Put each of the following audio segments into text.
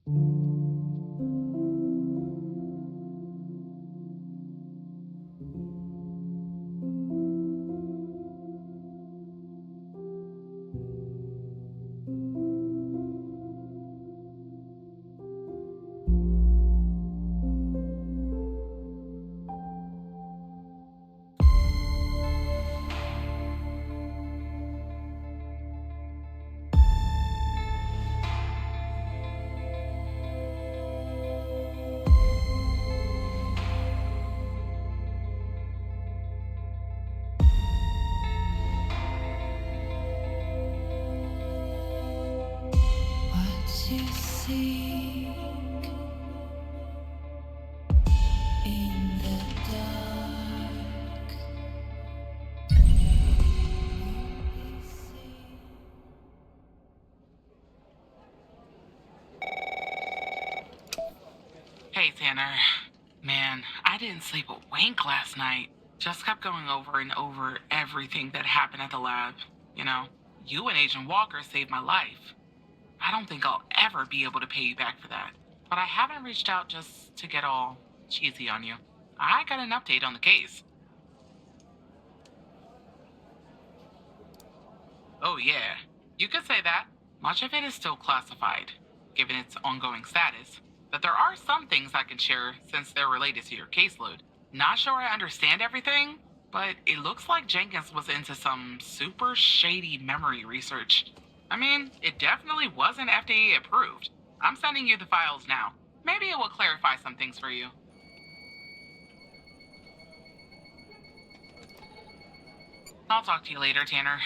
What you seek in the dark. Hey, Tanner. Man, I didn't sleep a wink last night. Just kept going over and over everything that happened at the lab. You know, you and Agent Walker saved my life. I don't think I'll ever be able to pay you back for that. But I haven't reached out just to get all cheesy on you. I got an update on the case. Oh, yeah. You could say that. Much of it is still classified, given its ongoing status. But there are some things I can share since they're related to your caseload. Not sure I understand everything, but it looks like Jenkins was into some super shady memory research. I mean, it definitely wasn't FDA approved. I'm sending you the files now. Maybe it will clarify some things for you. I'll talk to you later, Tanner.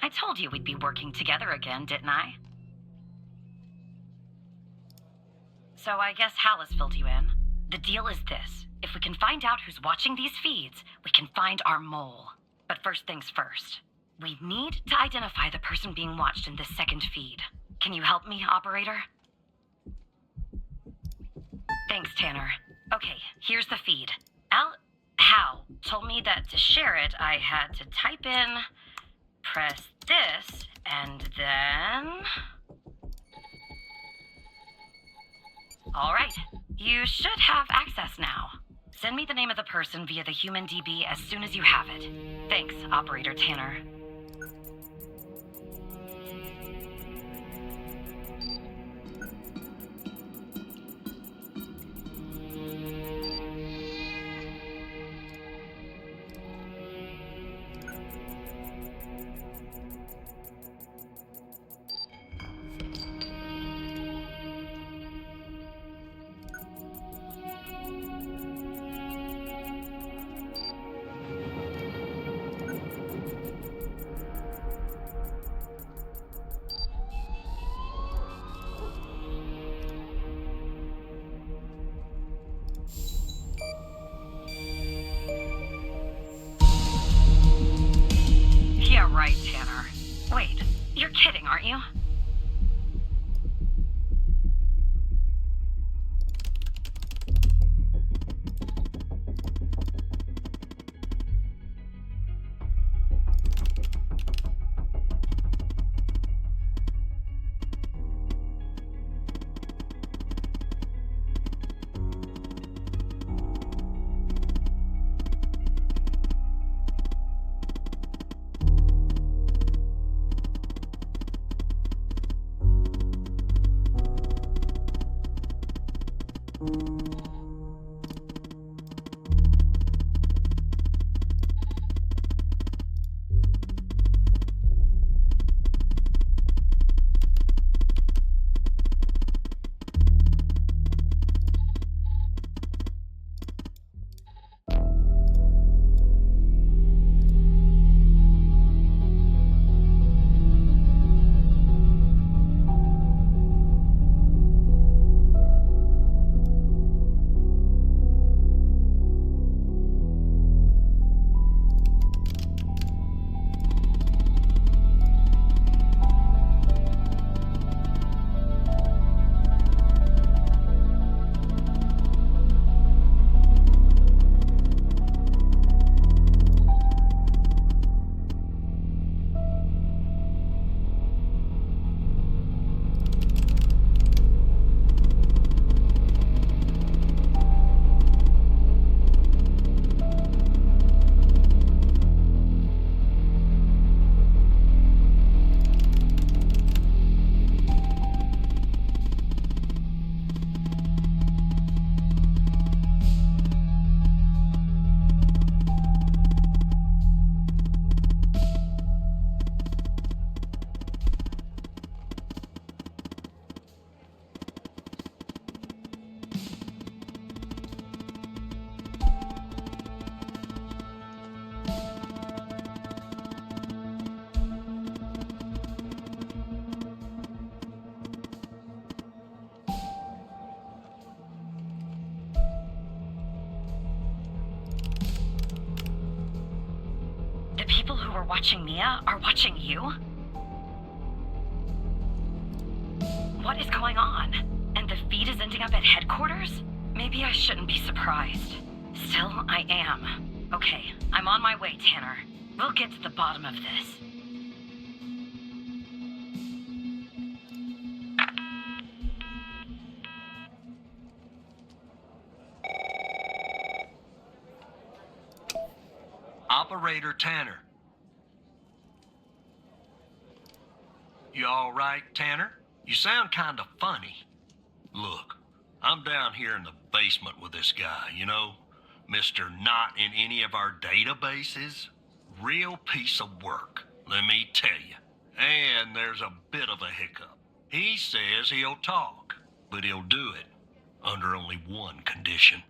I told you we'd be working together again, didn't I? So I guess Hal has filled you in. The deal is this. If we can find out who's watching these feeds, we can find our mole. But first things first. We need to identify the person being watched in this second feed. Can you help me, operator? Thanks, Tanner. Okay, here's the feed. Hal told me that to share it, I had to type in, press this, and then... All right, you should have access now. Send me the name of the person via the human DB as soon as you have it. Thanks, Operator Tanner. The people who were watching Mia are watching you? What is going on? And the feed is ending up at headquarters? Maybe I shouldn't be surprised. Still, I am. Okay, I'm on my way, Tanner. We'll get to the bottom of this. Operator Tanner. You all right, Tanner? You sound kind of funny. Look, I'm down here in the basement with this guy, you know, Mr. Not in any of our databases. Real piece of work, let me tell you. And there's a bit of a hiccup. He says he'll talk, but he'll do it under only one condition.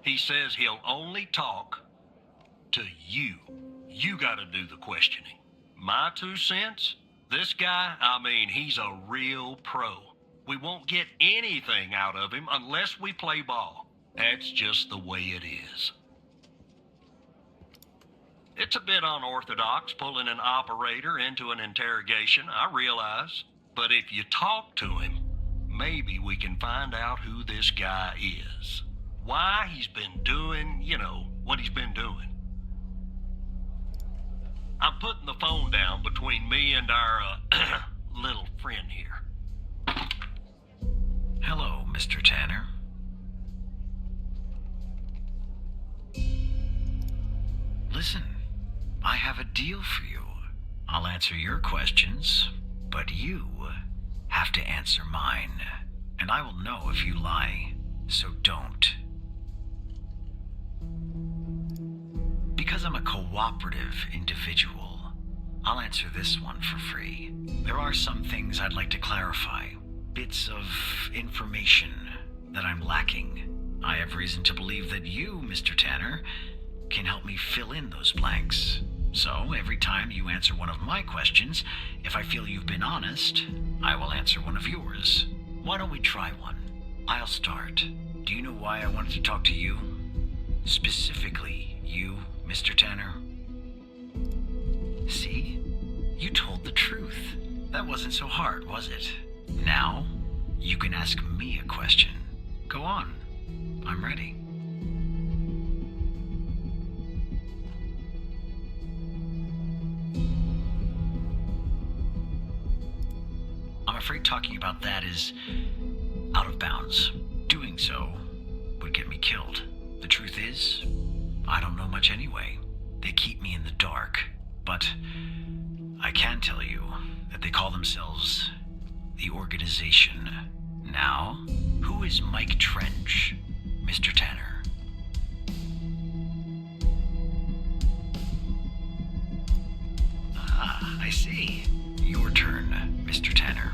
He says he'll only talk to you. You gotta do the questioning. My 2 cents? This guy, I mean, he's a real pro. We won't get anything out of him unless we play ball. That's just the way it is. It's a bit unorthodox pulling an operator into an interrogation, I realize. But if you talk to him, maybe we can find out who this guy is. Why he's been doing, you know, what he's been doing. I'm putting the phone down between me and our, little friend here. Hello, Mr. Tanner. Listen, I have a deal for you. I'll answer your questions, but you have to answer mine. And I will know if you lie, so don't. Because I'm a cooperative individual, I'll answer this one for free. There are some things I'd like to clarify, bits of information that I'm lacking. I have reason to believe that you, Mr. Tanner, can help me fill in those blanks. So every time you answer one of my questions, if I feel you've been honest, I will answer one of yours. Why don't we try one? I'll start. Do you know why I wanted to talk to you? Specifically, you, Mr. Tanner? See? You told the truth. That wasn't so hard, was it? Now, you can ask me a question. Go on. I'm ready. I'm afraid talking about that is out of bounds. Doing so would get me killed. The truth is, I don't know much anyway. They keep me in the dark. But I can tell you that they call themselves the organization. Now, who is Mike Trench, Mr. Tanner? Ah, I see. Your turn, Mr. Tanner.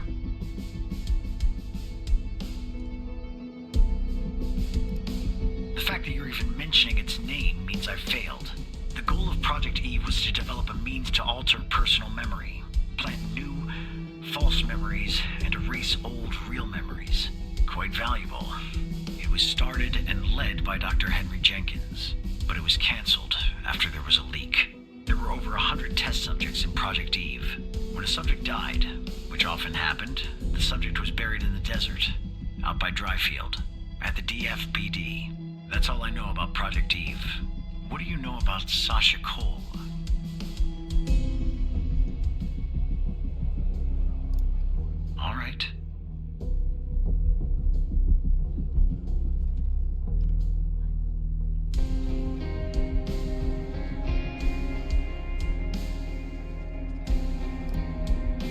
The fact that you're even mentioning its name means I've failed. The goal of Project Eve was to develop a means to alter personal memory, plant new, false memories, and erase old, real memories. Quite valuable. It was started and led by Dr. Henry Jenkins, but it was canceled after there was a leak. There were over 100 test subjects in Project Eve. When a subject died, which often happened, the subject was buried in the desert, out by Dryfield, at the DFPD. That's all I know about Project Eve. What do you know about Sasha Cole? All right.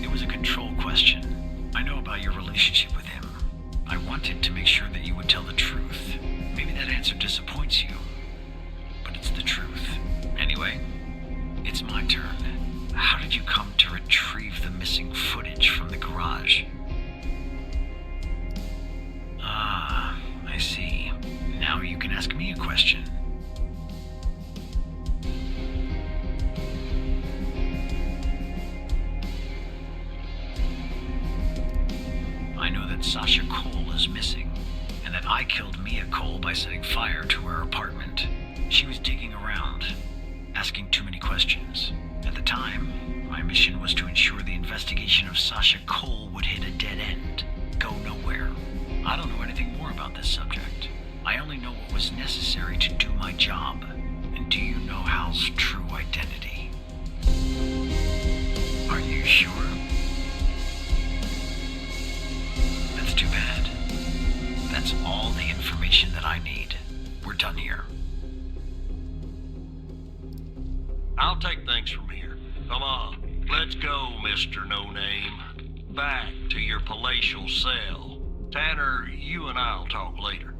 It was a control question. I know about your relationship with him. I wanted to make sure that you would tell the truth. Maybe that answer disappoints you, but it's the truth. Anyway, it's my turn. How did you come to retrieve the missing footage from the garage? Ah, I see. Now you can ask me a question. I know that Sasha Cole is missing, and that I killed Mia Cole by setting fire to her apartment. She was digging around, asking too many questions. At the time, my mission was to ensure the investigation of Sasha Cole would hit a dead end, go nowhere. I don't know anything more about this subject. I only know what was necessary to do my job. And do you know Hal's true identity? Are you sure? That's too bad. That's all the information that I need. We're done here. I'll take things from here. Come on, let's go, Mr. No Name. Back to your palatial cell. Tanner, you and I'll talk later.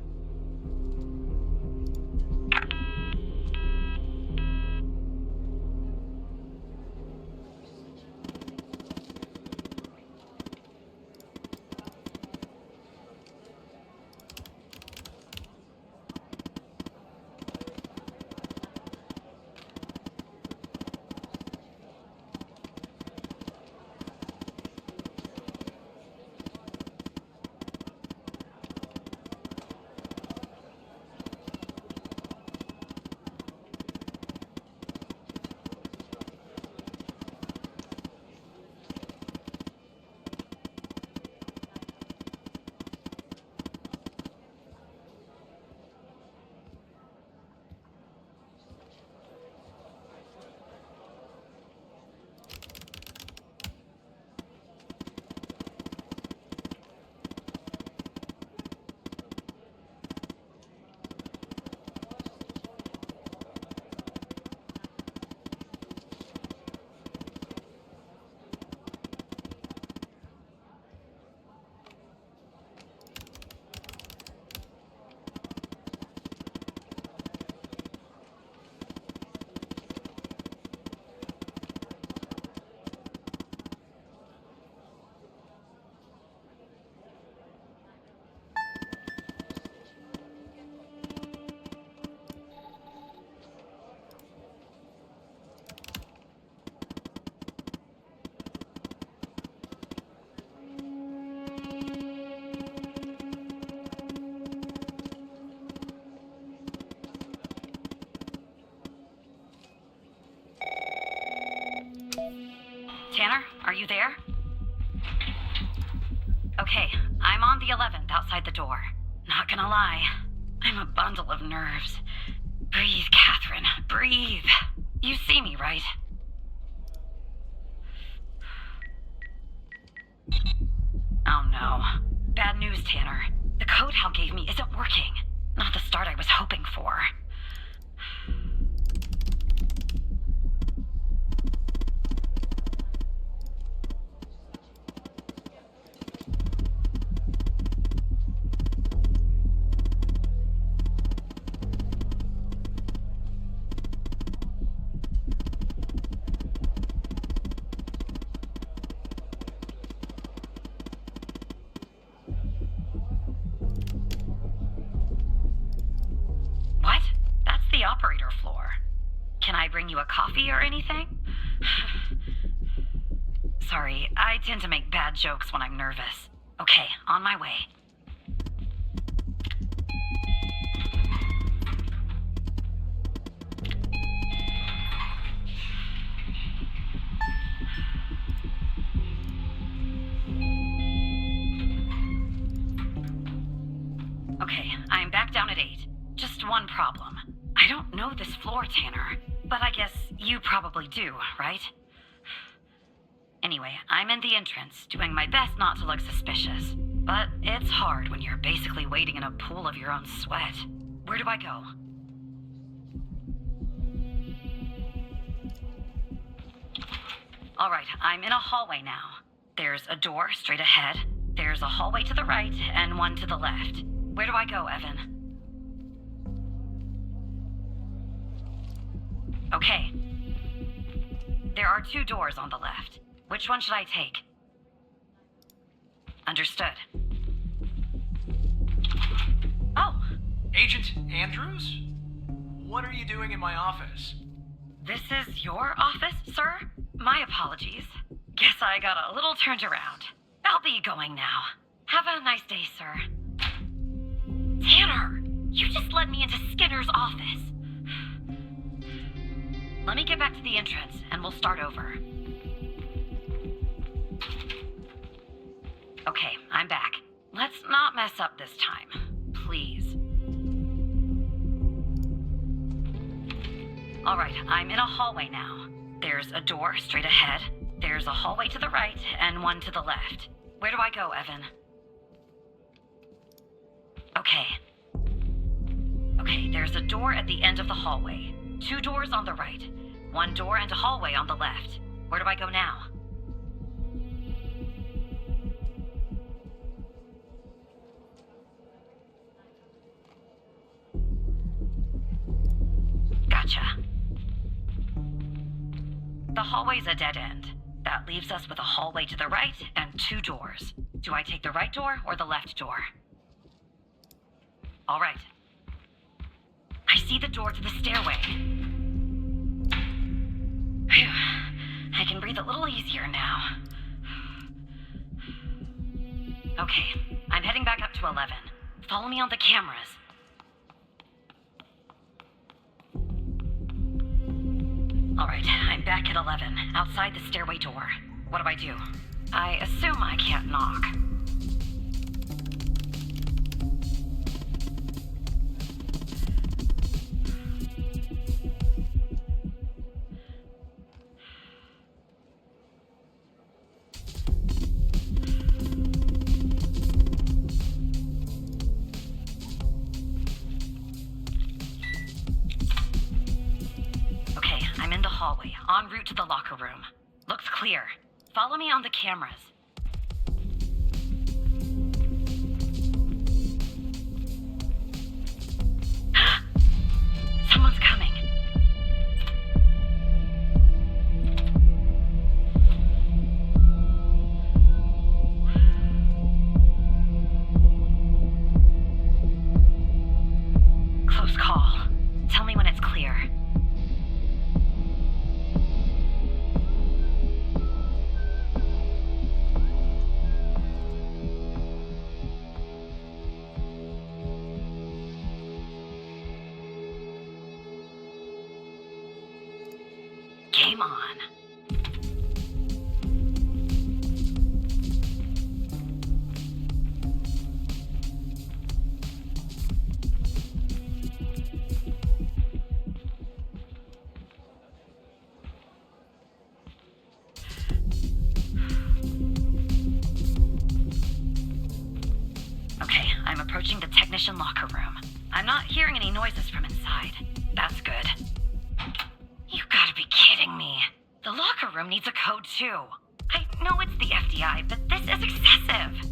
Tanner, are you there? Okay, I'm on the 11th outside the door. Not gonna lie, I'm a bundle of nerves. Breathe, Catherine, breathe. You see me, right? Oh no. Bad news, Tanner. The code Hal gave me isn't working. Not the start I was hoping for. the operator floor. Can I bring you a coffee or anything? Sorry, I tend to make bad jokes when I'm nervous. Okay, on my way. Okay, I'm back down at 8. Just one problem. I don't know this floor, Tanner, but I guess you probably do, right? Anyway, I'm in the entrance, doing my best not to look suspicious. But it's hard when you're basically wading in a pool of your own sweat. Where do I go? Alright, I'm in a hallway now. There's a door straight ahead, there's a hallway to the right, and one to the left. Where do I go, Evan? Okay. There are 2 doors on the left. Which one should I take? Understood. Oh! Agent Andrews? What are you doing in my office? This is your office, sir? My apologies. Guess I got a little turned around. I'll be going now. Have a nice day, sir. Tanner! You just led me into Skinner's office. Let me get back to the entrance, and we'll start over. Okay, I'm back. Let's not mess up this time. Please. Alright, I'm in a hallway now. There's a door straight ahead, there's a hallway to the right, and one to the left. Where do I go, Evan? Okay. Okay, there's a door at the end of the hallway. 2 doors on the right. 1 door and a hallway on the left. Where do I go now? Gotcha. The hallway's a dead end. That leaves us with a hallway to the right and 2 doors. Do I take the right door or the left door? All right. I see the door to the stairway. Phew. I can breathe a little easier now. Okay, I'm heading back up to 11. Follow me on the cameras. All right, I'm back at 11, outside the stairway door. What do I do? I assume I can't knock. Hallway, en route to the locker room. Looks clear. Follow me on the cameras. Someone's coming. Close call. Tell me when it's clear. Game on. Okay, I'm approaching the technician locker room. I'm not hearing any noises from inside. That's good. You gotta be kidding me. The locker room needs a code too. I know it's the FDI, but this is excessive.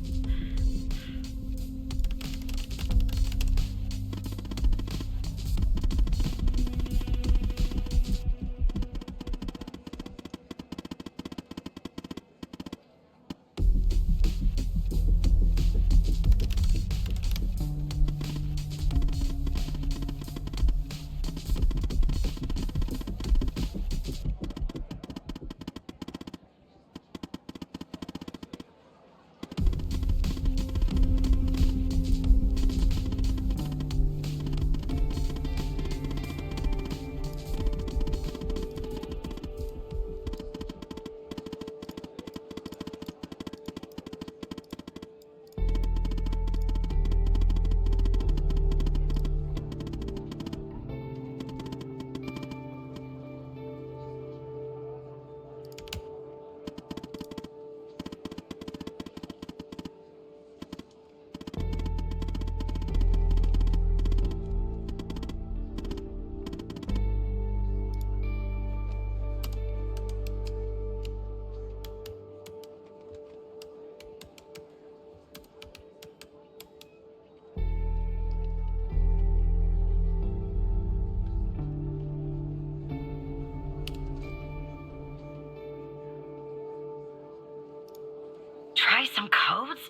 memorize some codes?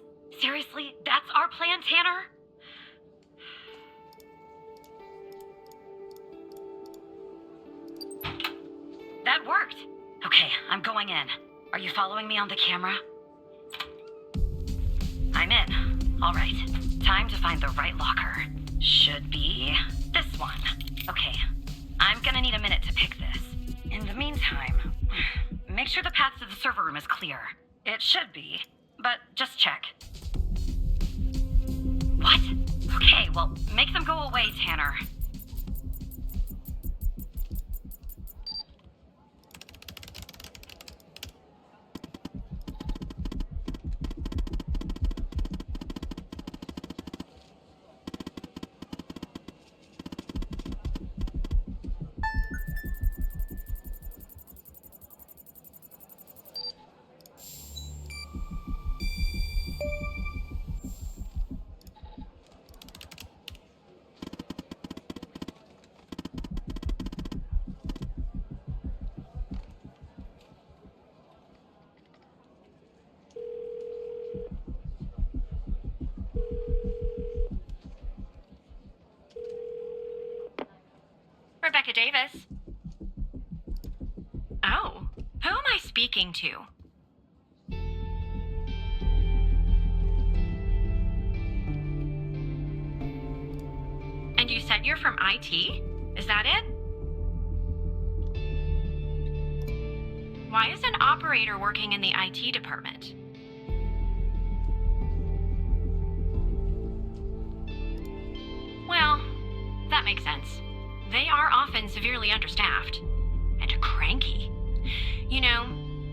Seriously, that's our plan, Tanner? That worked. Okay, I'm going in. Are you following me on the camera? I'm in. All right. Time to find the right locker. Should be this one. Okay. I'm gonna need a minute to pick this. In the meantime, make sure the path to the server room is clear. It should be, but just check. What? Okay, well, make them go away, Tanner. Rebecca Davis. Oh, who am I speaking to? And you said you're from IT? Is that it? Why is an operator working in the IT department? Well, that makes sense. They are often severely understaffed. And cranky. You know,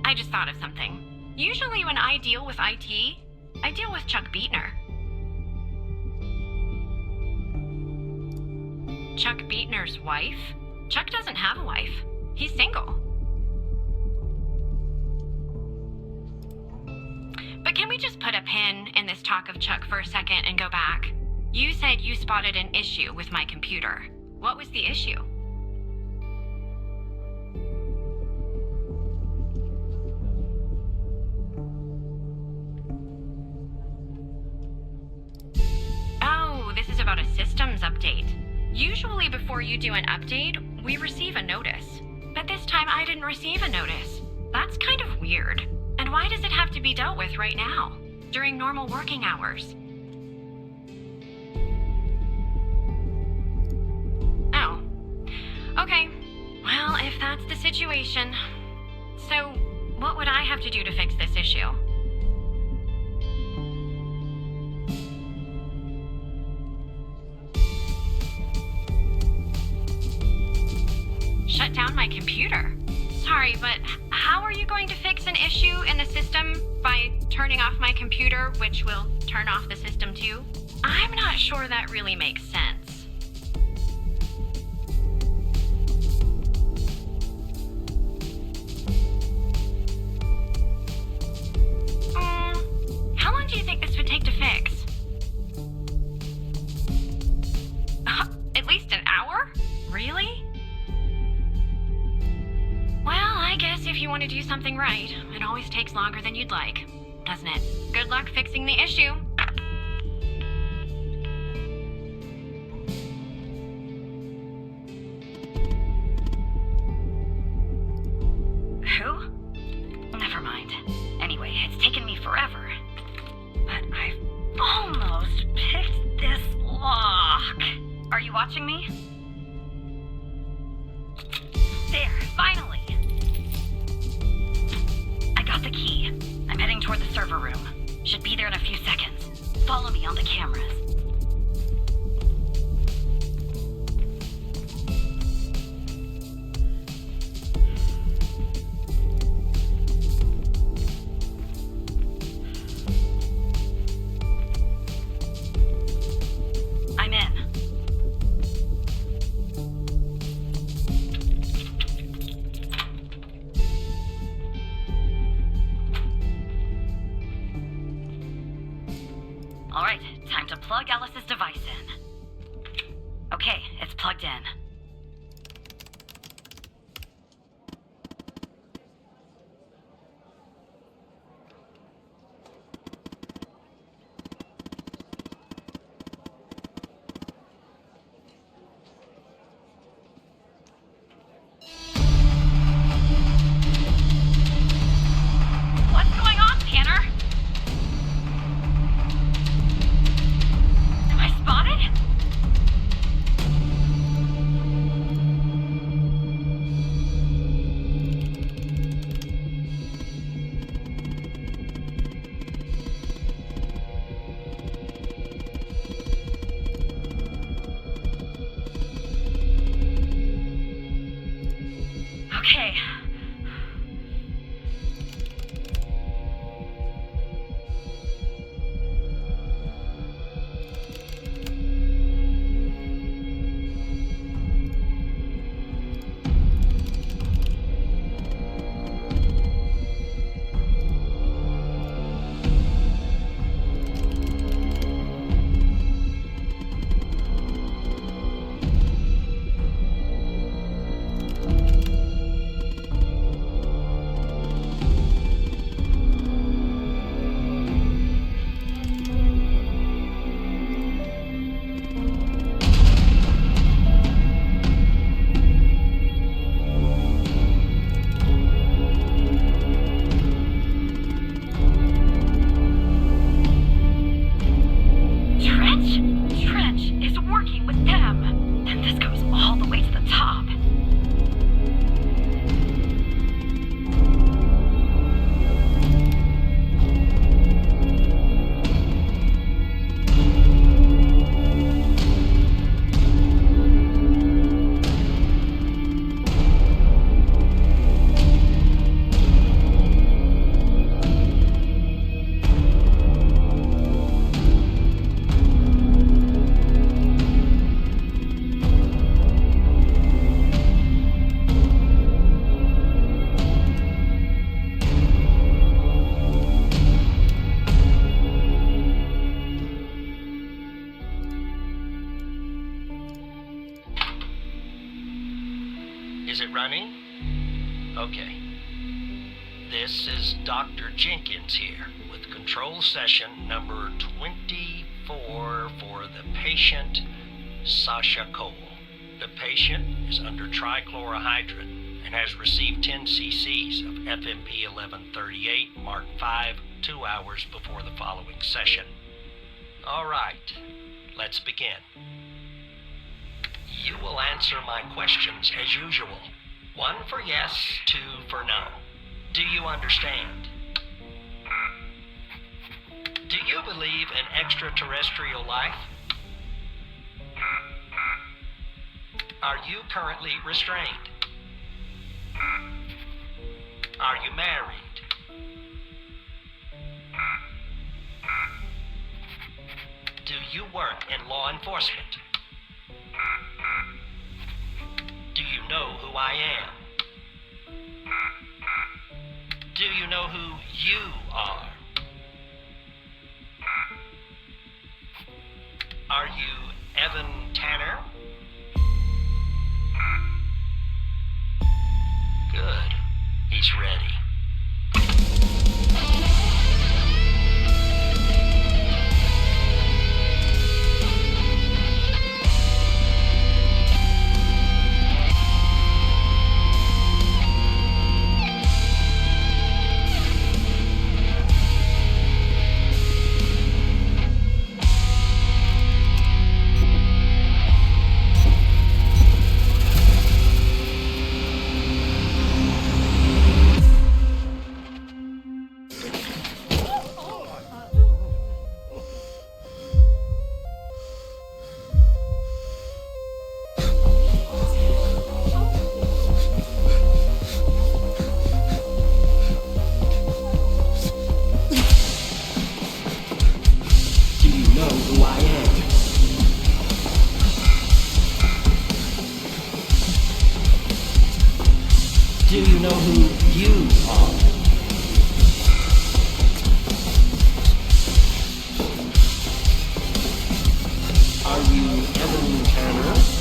I just thought of something. Usually when I deal with IT, I deal with Chuck Beatner. Chuck Beatner's wife? Chuck doesn't have a wife. He's single. But can we just put a pin in this talk of Chuck for a second and go back? You said you spotted an issue with my computer. What was the issue? Oh, this is about a systems update. Usually before you do an update, we receive a notice. But this time I didn't receive a notice. That's kind of weird. And why does it have to be dealt with right now, during normal working hours? Oh. Okay. Well, if that's the situation. So, what would I have to do to fix this issue? Shut down my computer? Sorry, but how are you going to fix an issue in the system by turning off my computer, which will turn off the system too? I'm not sure that really makes sense. How long do you think this would take to fix? At least an hour? Really? Well, I guess if you want to do something right, it always takes longer than you'd like, doesn't it? Good luck fixing the issue. Who? Never mind. Anyway, it's taken me forever. But I've almost picked this lock. Are you watching me? There, finally! I got the key. I'm heading toward the server room. Should be there in a few seconds. Follow me on the cameras. I'm in. All right, time to plug Alice's device in. Okay, it's plugged in. Is it running? Okay. This is Dr. Jenkins here with control session number 24 for the patient Sasha Cole. The patient is under trichlorohydrin and has received 10 cc's of FMP 1138 Mark 5 2 hours before the following session. All right, let's begin. You will answer my questions as usual. 1 for yes, 2 for no. Do you understand? Do you believe in extraterrestrial life? Are you currently restrained? Are you married? Do you work in law enforcement? Do you know who I am? Do you know who you are? Are you Evan Tanner? Good. He's ready. Do you know who you are? Are you Evan Tanner?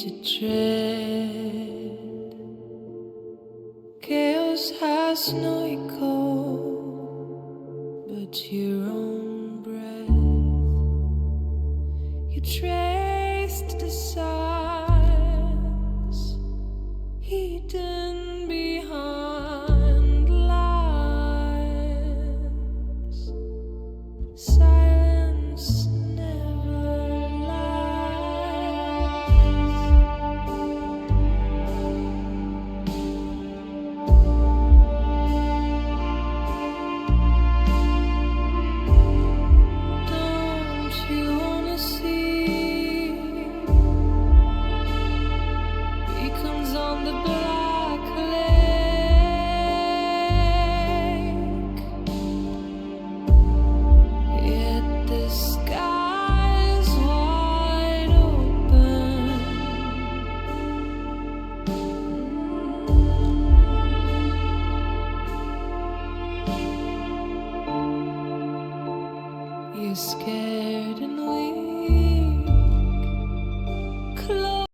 to tread. Chaos has no echo but your own breath. You traced the signs hidden behind lines. Silence never lies. Don't you wanna see beacons on the black lake? Yet the sky's wide open. You're scared and weak. Close.